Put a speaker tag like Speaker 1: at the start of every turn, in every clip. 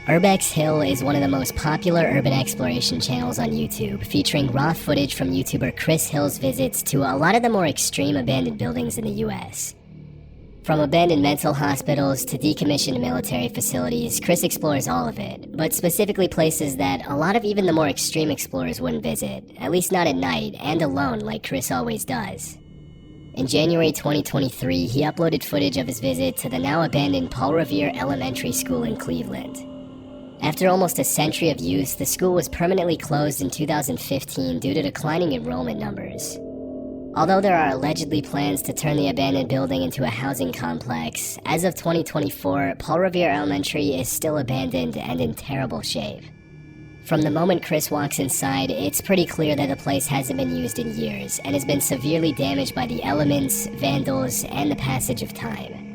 Speaker 1: Urbex Hill is one of the most popular urban exploration channels on YouTube, featuring raw footage from YouTuber Chris Hill's visits to a lot of the more extreme abandoned buildings in the US. From abandoned mental hospitals to decommissioned military facilities, Chris explores all of it, but specifically places that a lot of even the more extreme explorers wouldn't visit, at least not at night and alone like Chris always does. In January 2023, he uploaded footage of his visit to the now abandoned Paul Revere Elementary School in Cleveland. After almost a century of use, the school was permanently closed in 2015 due to declining enrollment numbers. Although there are allegedly plans to turn the abandoned building into a housing complex, as of 2024, Paul Revere Elementary is still abandoned and in terrible shape. From the moment Chris walks inside, it's pretty clear that the place hasn't been used in years and has been severely damaged by the elements, vandals, and the passage of time.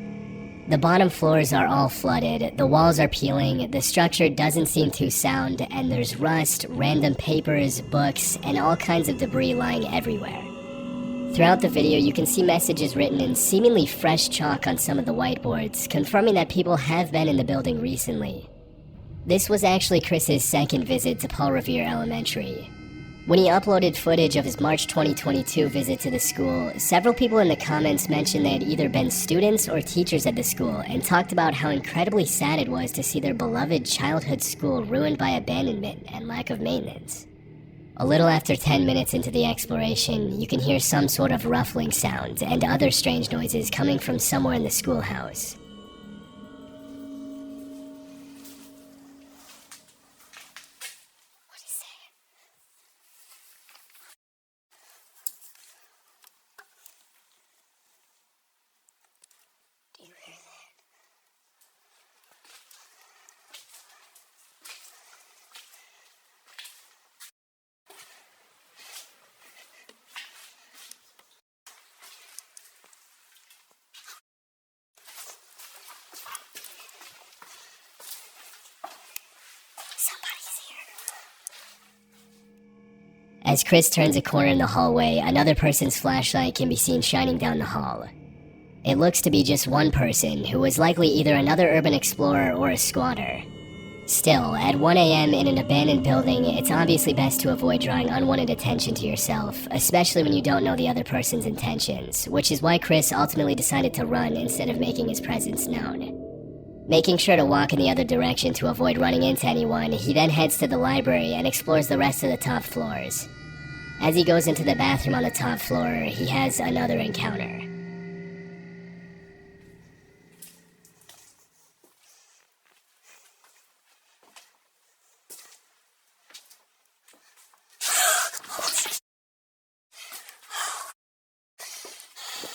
Speaker 1: The bottom floors are all flooded, the walls are peeling, the structure doesn't seem too sound, and there's rust, random papers, books, and all kinds of debris lying everywhere. Throughout the video, you can see messages written in seemingly fresh chalk on some of the whiteboards, confirming that people have been in the building recently. This was actually Chris's second visit to Paul Revere Elementary. When he uploaded footage of his March 2022 visit to the school, several people in the comments mentioned they had either been students or teachers at the school and talked about how incredibly sad it was to see their beloved childhood school ruined by abandonment and lack of maintenance. A little after 10 minutes into the exploration, you can hear some sort of ruffling sound and other strange noises coming from somewhere in the schoolhouse. As Chris turns a corner in the hallway, another person's flashlight can be seen shining down the hall. It looks to be just one person, who was likely either another urban explorer or a squatter. Still, at 1 a.m. in an abandoned building, it's obviously best to avoid drawing unwanted attention to yourself, especially when you don't know the other person's intentions, which is why Chris ultimately decided to run instead of making his presence known. Making sure to walk in the other direction to avoid running into anyone, he then heads to the library and explores the rest of the top floors. As he goes into the bathroom on the top floor, he has another encounter.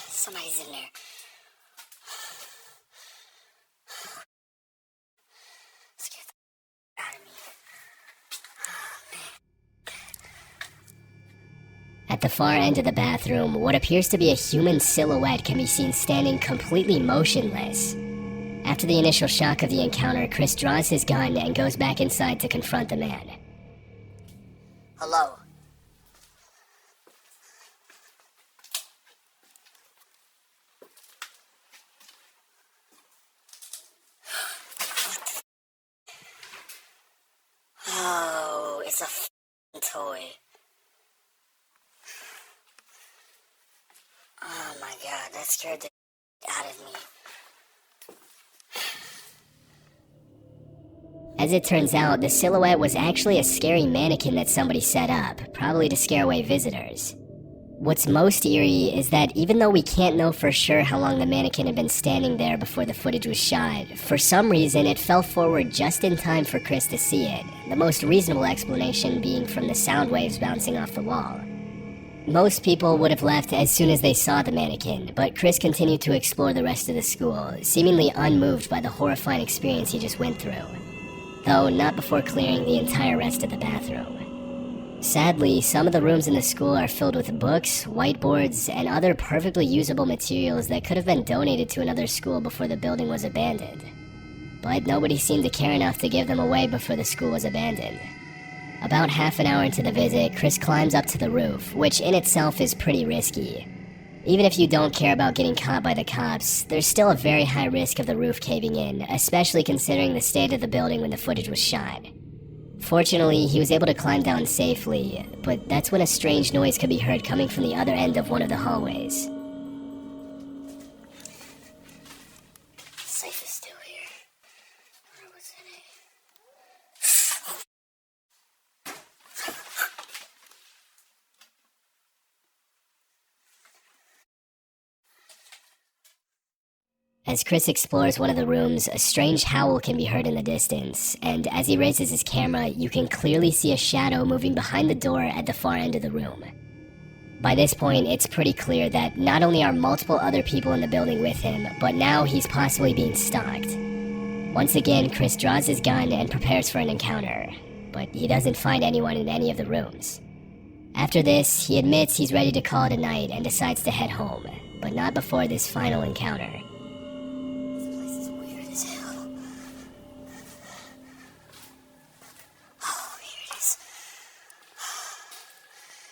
Speaker 2: Somebody's in there. Scared the out of me.
Speaker 1: At the far end of the bathroom, what appears to be a human silhouette can be seen standing completely motionless. After the initial shock of the encounter, Chris draws his gun and goes back inside to confront the man.
Speaker 2: Hello. Oh, it's a f***ing toy. Oh my god, that scared the out of me.
Speaker 1: As it turns out, the silhouette was actually a scary mannequin that somebody set up, probably to scare away visitors. What's most eerie is that even though we can't know for sure how long the mannequin had been standing there before the footage was shot, for some reason it fell forward just in time for Chris to see it, the most reasonable explanation being from the sound waves bouncing off the wall. Most people would have left as soon as they saw the mannequin, but Chris continued to explore the rest of the school, seemingly unmoved by the horrifying experience he just went through. Though not before clearing the entire rest of the bathroom. Sadly, some of the rooms in the school are filled with books, whiteboards, and other perfectly usable materials that could have been donated to another school before the building was abandoned. But nobody seemed to care enough to give them away before the school was abandoned. About half an hour into the visit, Chris climbs up to the roof, which in itself is pretty risky. Even if you don't care about getting caught by the cops, there's still a very high risk of the roof caving in, especially considering the state of the building when the footage was shot. Fortunately, he was able to climb down safely, but that's when a strange noise could be heard coming from the other end of one of the hallways.
Speaker 2: Safe is still here. Or was in it?
Speaker 1: As Chris explores one of the rooms, a strange howl can be heard in the distance, and as he raises his camera, you can clearly see a shadow moving behind the door at the far end of the room. By this point, it's pretty clear that not only are multiple other people in the building with him, but now he's possibly being stalked. Once again, Chris draws his gun and prepares for an encounter, but he doesn't find anyone in any of the rooms. After this, he admits he's ready to call it a night and decides to head home, but not before this final encounter.
Speaker 2: This place is weird as hell. Oh, here it is.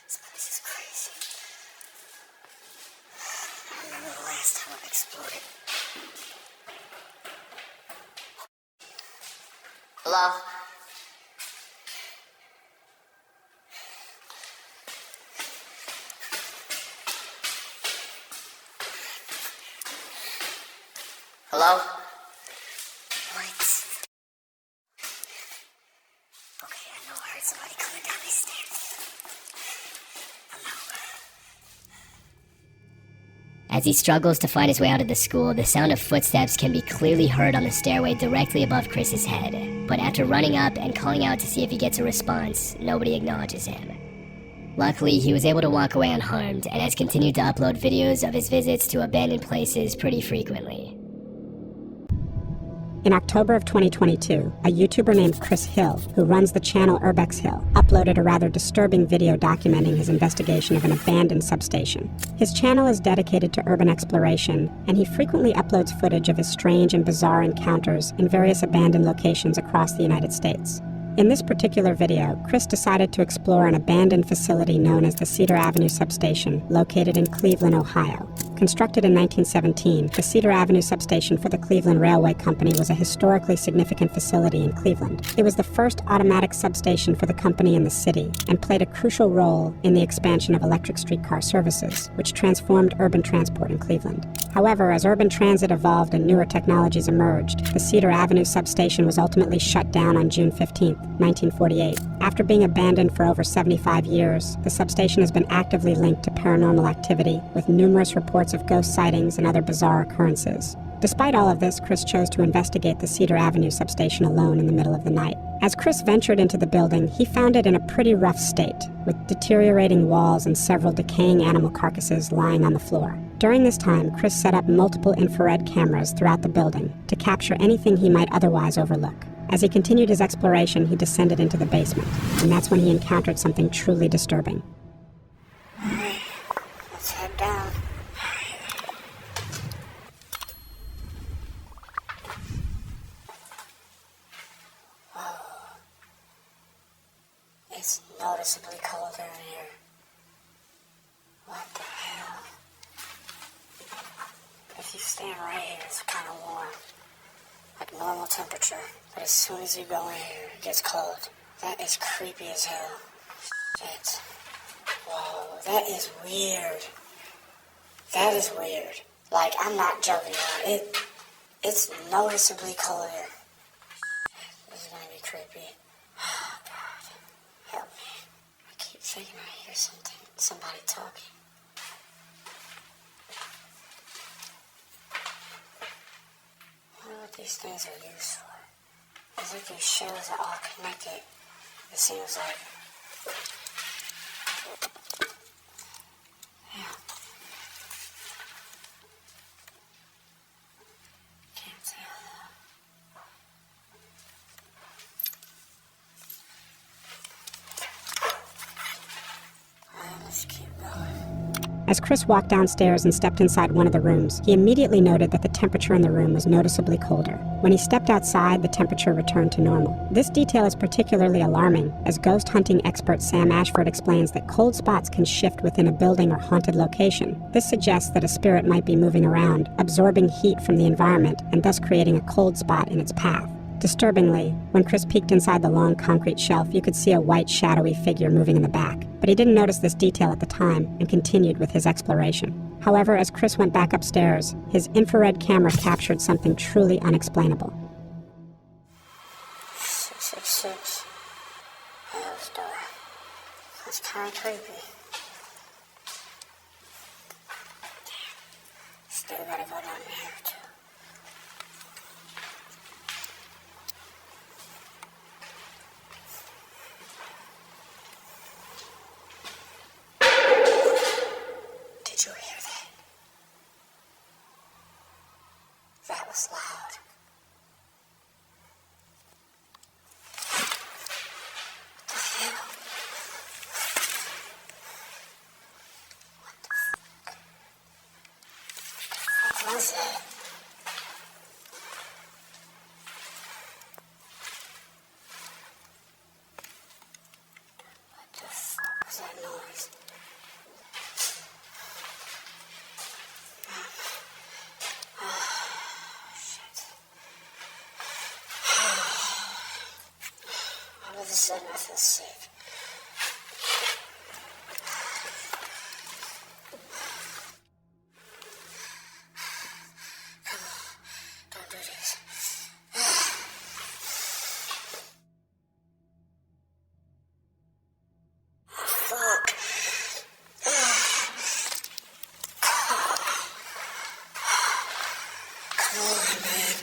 Speaker 2: This place is crazy. I remember the last time I explored it. Hello? Hello? What? Okay, I know I heard somebody coming down these stairs.
Speaker 1: As he struggles to find his way out of the school, the sound of footsteps can be clearly heard on the stairway directly above Chris's head. But after running up and calling out to see if he gets a response, nobody acknowledges him. Luckily, he was able to walk away unharmed and has continued to upload videos of his visits to abandoned places pretty frequently.
Speaker 3: In October of 2022, a YouTuber named Chris Hill, who runs the channel Urbex Hill, uploaded a rather disturbing video documenting his investigation of an abandoned substation. His channel is dedicated to urban exploration, and he frequently uploads footage of his strange and bizarre encounters in various abandoned locations across the United States. In this particular video, Chris decided to explore an abandoned facility known as the Cedar Avenue Substation, located in Cleveland, Ohio. Constructed in 1917, the Cedar Avenue Substation for the Cleveland Railway Company was a historically significant facility in Cleveland. It was the first automatic substation for the company in the city and played a crucial role in the expansion of electric streetcar services, which transformed urban transport in Cleveland. However, as urban transit evolved and newer technologies emerged, the Cedar Avenue Substation was ultimately shut down on June 15, 1948. After being abandoned for over 75 years, the substation has been actively linked to paranormal activity, with numerous reports of ghost sightings and other bizarre occurrences. Despite all of this, Chris chose to investigate the Cedar Avenue substation alone in the middle of the night. As Chris ventured into the building, he found it in a pretty rough state, with deteriorating walls and several decaying animal carcasses lying on the floor. During this time, Chris set up multiple infrared cameras throughout the building to capture anything he might otherwise overlook. As he continued his exploration, he descended into the basement, and that's when he encountered something truly disturbing.
Speaker 2: Let's head down. It's noticeably cold in here. What the hell? If you stand right here, it's kind of warm. Like normal temperature. But as soon as you go in here, it gets cold. That is creepy as hell. Shit. Whoa, that is weird. That is weird. Like, I'm not joking around. It's noticeably cold here. This is gonna be creepy. Oh, God. Help me. I keep thinking I hear something. Somebody talking. I wonder what these things are used for. As if these shells are all connected, it seems like. Yeah. Can't tell though. Alright, let's keep going.
Speaker 3: As Chris walked downstairs and stepped inside one of the rooms, he immediately noted that the temperature in the room was noticeably colder. When he stepped outside, the temperature returned to normal. This detail is particularly alarming, as ghost hunting expert Sam Ashford explains that cold spots can shift within a building or haunted location. This suggests that a spirit might be moving around, absorbing heat from the environment, and thus creating a cold spot in its path. Disturbingly, when Chris peeked inside the long concrete shelf, you could see a white, shadowy figure moving in the back. But he didn't notice this detail at the time and continued with his exploration. However, as Chris went back upstairs, his infrared camera captured something truly unexplainable.
Speaker 2: 666. Hell's door. That's kind of creepy. Still gotta go down here, too. Did you hear that? That was loud. What the hell? What was that? What the fuck was that noise? All of a sudden I feel sick. Come on, don't do this. Fuck. Come on, man.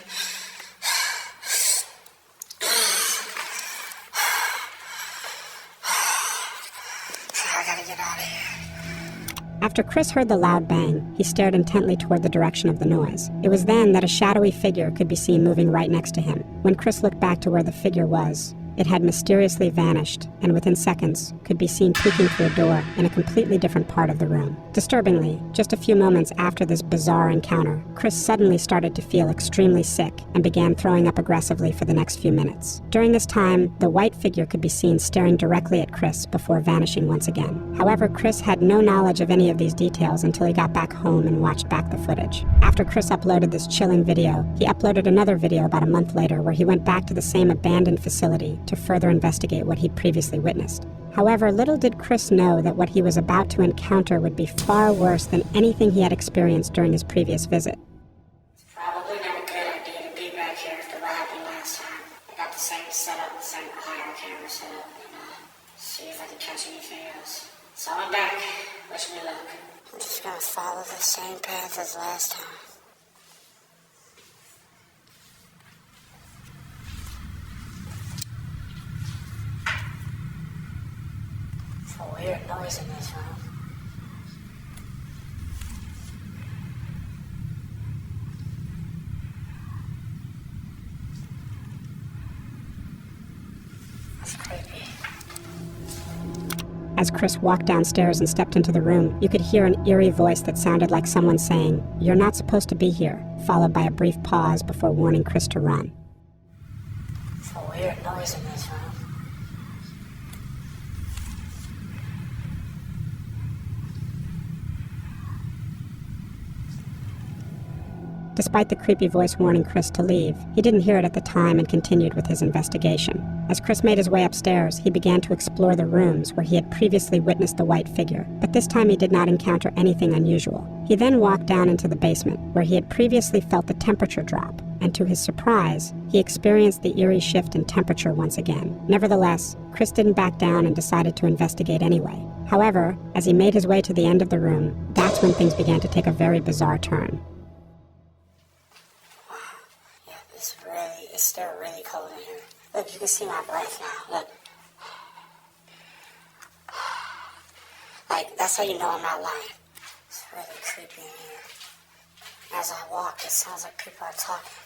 Speaker 2: I gotta get out of here.
Speaker 3: After Chris heard the loud bang, he stared intently toward the direction of the noise. It was then that a shadowy figure could be seen moving right next to him. When Chris looked back to where the figure was, it had mysteriously vanished, and within seconds could be seen peeking through a door in a completely different part of the room. Disturbingly, just a few moments after this bizarre encounter, Chris suddenly started to feel extremely sick and began throwing up aggressively for the next few minutes. During this time, the white figure could be seen staring directly at Chris before vanishing once again. However, Chris had no knowledge of any of these details until he got back home and watched back the footage. After Chris uploaded this chilling video, he uploaded another video about a month later where he went back to the same abandoned facility to further investigate what he'd previously witnessed. However, little did Chris know that what he was about to encounter would be far worse than anything he had experienced during his previous visit.
Speaker 2: Probably not a good idea to be back here after what happened last time. I got the same setup, the same higher camera setup, and see if I can catch anything else. So I'm back. Wish me luck. I'm just gonna follow the same path as last time. It's a weird noise in this room. That's creepy.
Speaker 3: As Chris walked downstairs and stepped into the room, you could hear an eerie voice that sounded like someone saying, "You're not supposed to be here," followed by a brief pause before warning Chris to run.
Speaker 2: It's a weird noise in this room.
Speaker 3: Despite the creepy voice warning Chris to leave, he didn't hear it at the time and continued with his investigation. As Chris made his way upstairs, he began to explore the rooms where he had previously witnessed the white figure, but this time he did not encounter anything unusual. He then walked down into the basement, where he had previously felt the temperature drop, and to his surprise, he experienced the eerie shift in temperature once again. Nevertheless, Chris didn't back down and decided to investigate anyway. However, as he made his way to the end of the room, that's when things began to take a very bizarre turn.
Speaker 2: It's still really cold in here. Look, you can see my breath now. Look. Like, that's how you know I'm not lying. It's really creepy in here. As I walk, it sounds like people are talking.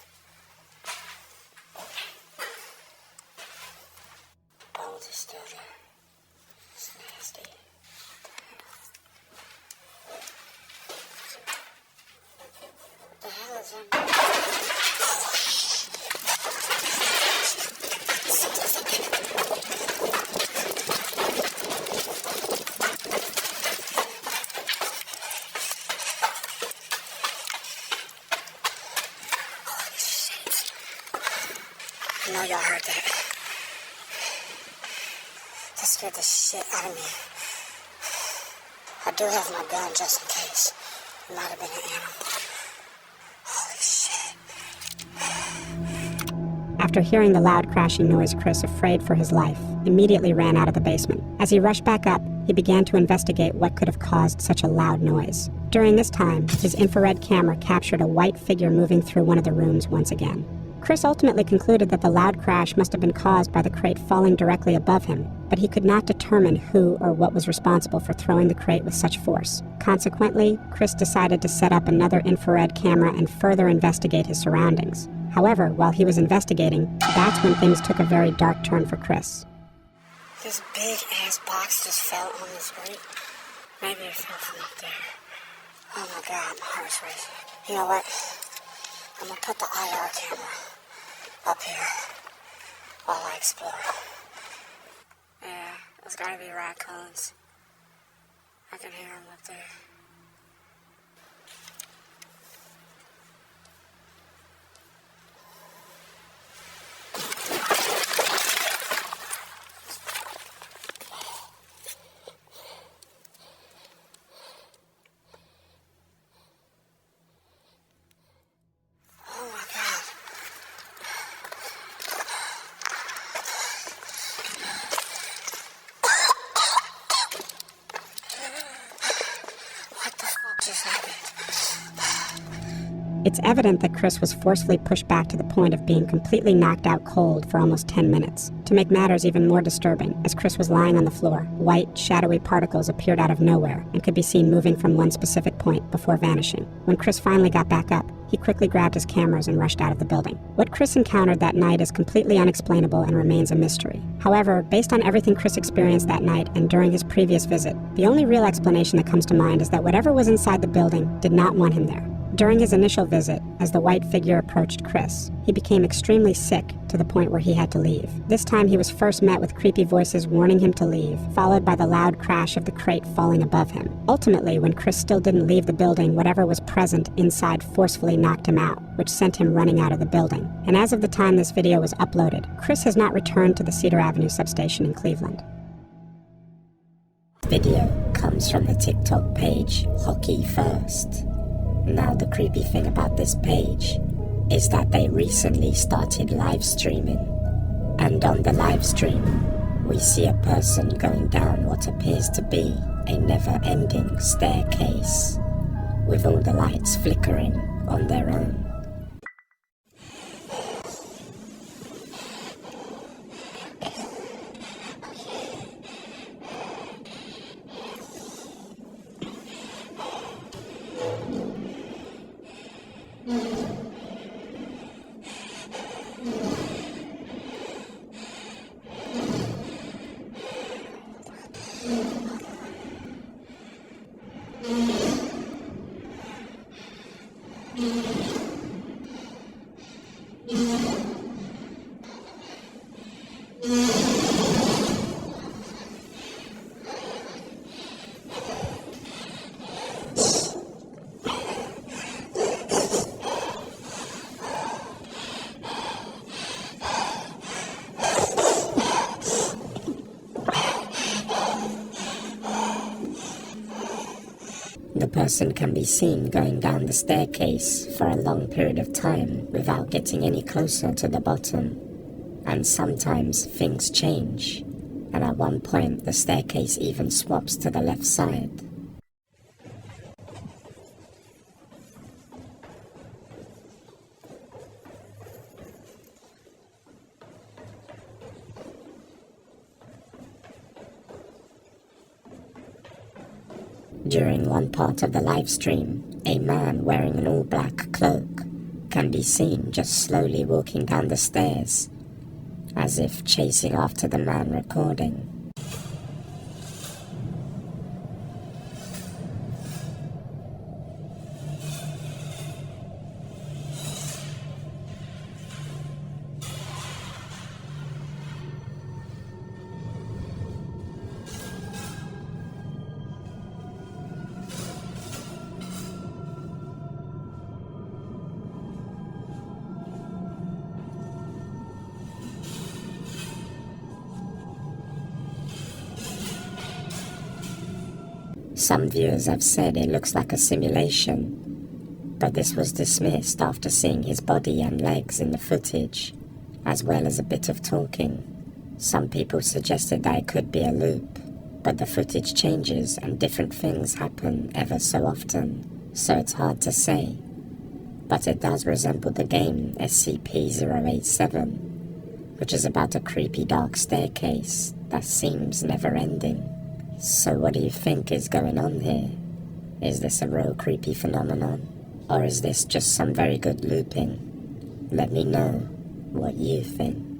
Speaker 2: Bones are still there. It's nasty. I know y'all heard that. That scared the shit out of me. I do have my gun just in case. It might have been an animal. Holy shit.
Speaker 3: After hearing the loud crashing noise, Chris, afraid for his life, immediately ran out of the basement. As he rushed back up, he began to investigate what could have caused such a loud noise. During this time, his infrared camera captured a white figure moving through one of the rooms once again. Chris ultimately concluded that the loud crash must have been caused by the crate falling directly above him, but he could not determine who or what was responsible for throwing the crate with such force. Consequently, Chris decided to set up another infrared camera and further investigate his surroundings. However, while he was investigating, that's when things took a very dark turn for Chris.
Speaker 2: This big-ass box just fell on the street. Maybe it fell from up there. Oh my god, my heart's racing. You know what? I'm gonna put the IR camera up here while I explore. Yeah, there's gotta be raccoons. I can hear them up there.
Speaker 3: It's evident that Chris was forcefully pushed back to the point of being completely knocked out cold for almost 10 minutes. To make matters even more disturbing, as Chris was lying on the floor, white, shadowy particles appeared out of nowhere and could be seen moving from one specific point before vanishing. When Chris finally got back up, he quickly grabbed his cameras and rushed out of the building. What Chris encountered that night is completely unexplainable and remains a mystery. However, based on everything Chris experienced that night and during his previous visit, the only real explanation that comes to mind is that whatever was inside the building did not want him there. During his initial visit, as the white figure approached Chris, he became extremely sick to the point where he had to leave. This time he was first met with creepy voices warning him to leave, followed by the loud crash of the crate falling above him. Ultimately, when Chris still didn't leave the building, whatever was present inside forcefully knocked him out, which sent him running out of the building. And as of the time this video was uploaded, Chris has not returned to the Cedar Avenue substation in Cleveland.
Speaker 4: Video comes from the TikTok page Hockey First. Now the creepy thing about this page is that they recently started live streaming, and on the live stream we see a person going down what appears to be a never-ending staircase, with all the lights flickering on their own. The person can be seen going down the staircase for a long period of time without getting any closer to the bottom. And sometimes things change, and at one point the staircase even swaps to the left side. During one part of the live stream, a man wearing an all-black cloak can be seen just slowly walking down the stairs, as if chasing after the man recording. Some viewers have said it looks like a simulation, but this was dismissed after seeing his body and legs in the footage, as well as a bit of talking. Some people suggested that it could be a loop, but the footage changes and different things happen ever so often, so it's hard to say. But it does resemble the game SCP-087, which is about a creepy dark staircase that seems never-ending. So what do you think is going on here? Is this a real creepy phenomenon? Or is this just some very good looping? Let me know what you think.